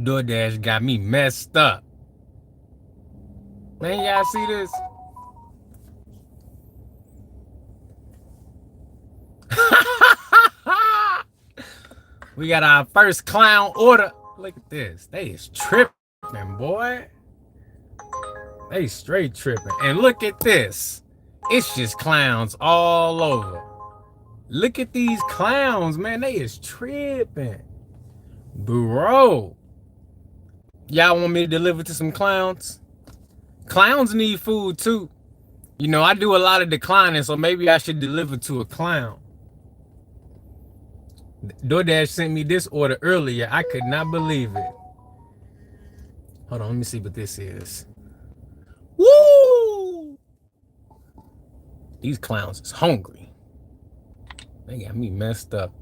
DoorDash got me messed up. Man, y'all see this? We got our first clown order. Look at this. They is tripping, boy. They straight tripping. And look at this. It's just clowns all over. Look at these clowns, man. They is tripping. Bro. Y'all want me to deliver to some clowns? Clowns need food too. You know, I do a lot of declining, so maybe I should deliver to a clown. DoorDash sent me this order earlier. I could not believe it. Hold on, let me see what this is. Woo! These clowns is hungry. They got me messed up.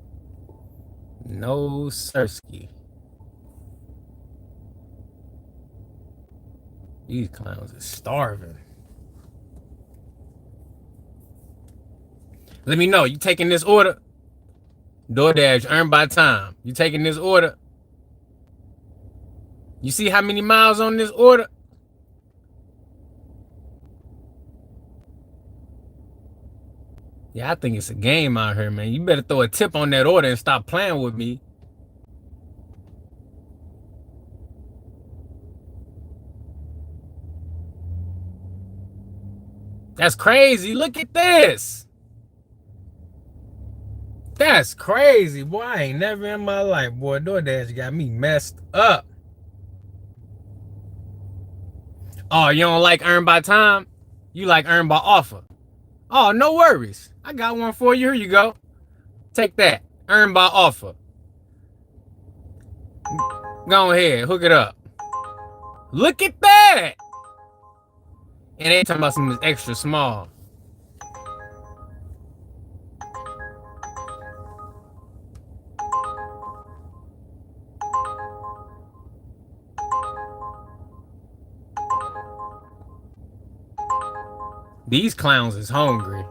No sirski. These clowns are starving. Let me know. You taking this order? DoorDash, earned by time. You taking this order? You see how many miles on this order? Yeah, I think it's a game out here, man. You better throw a tip on that order and stop playing with me. That's crazy. Look at this. That's crazy, boy. I ain't never in my life, boy. DoorDash got me messed up. Oh, you don't like earn by time? You like earn by offer. Oh, no worries. I got one for you. Here you go. Take that. Earn by offer. Go ahead. Hook it up. Look at that. And they talking about something extra small. These clowns is hungry.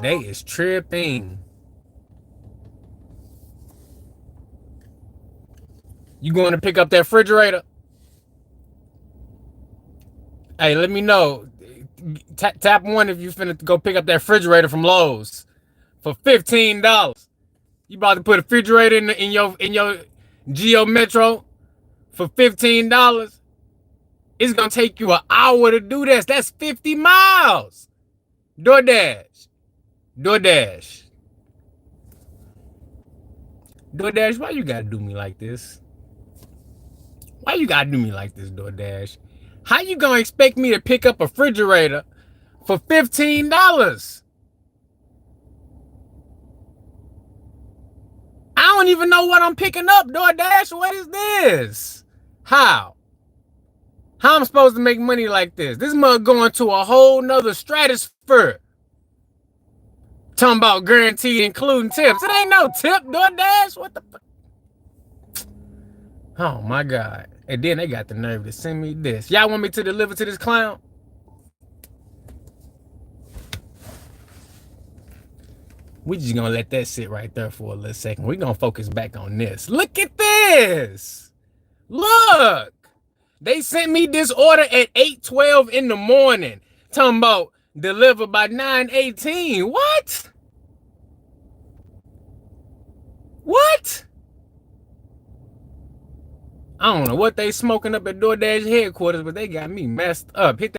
They is tripping. You going to pick up that refrigerator? Hey, let me know. Tap one if you finna go pick up that refrigerator from Lowe's for $15. You about to put a refrigerator in your Geo Metro for $15? It's gonna take you an hour to do this. That's 50 miles. DoorDash. DoorDash. DoorDash, why you gotta do me like this? Why you gotta do me like this, DoorDash? How you gonna expect me to pick up a refrigerator for $15? I don't even know what I'm picking up, DoorDash. What is this? How? How I'm supposed to make money like this? This mug going to a whole nother stratosphere. Talking about guaranteed including tips. It ain't no tip, DoorDash. What the fuck? Oh my God. And then they got the nerve to send me this. Y'all want me to deliver to this clown? We just gonna let that sit right there for a little second. We gonna focus back on this. Look at this. Look. They sent me this order at 8:12 in the morning. Talking about deliver by 9:18. What? What? I don't know what they smoking up at DoorDash headquarters, but they got me messed up. Hit that.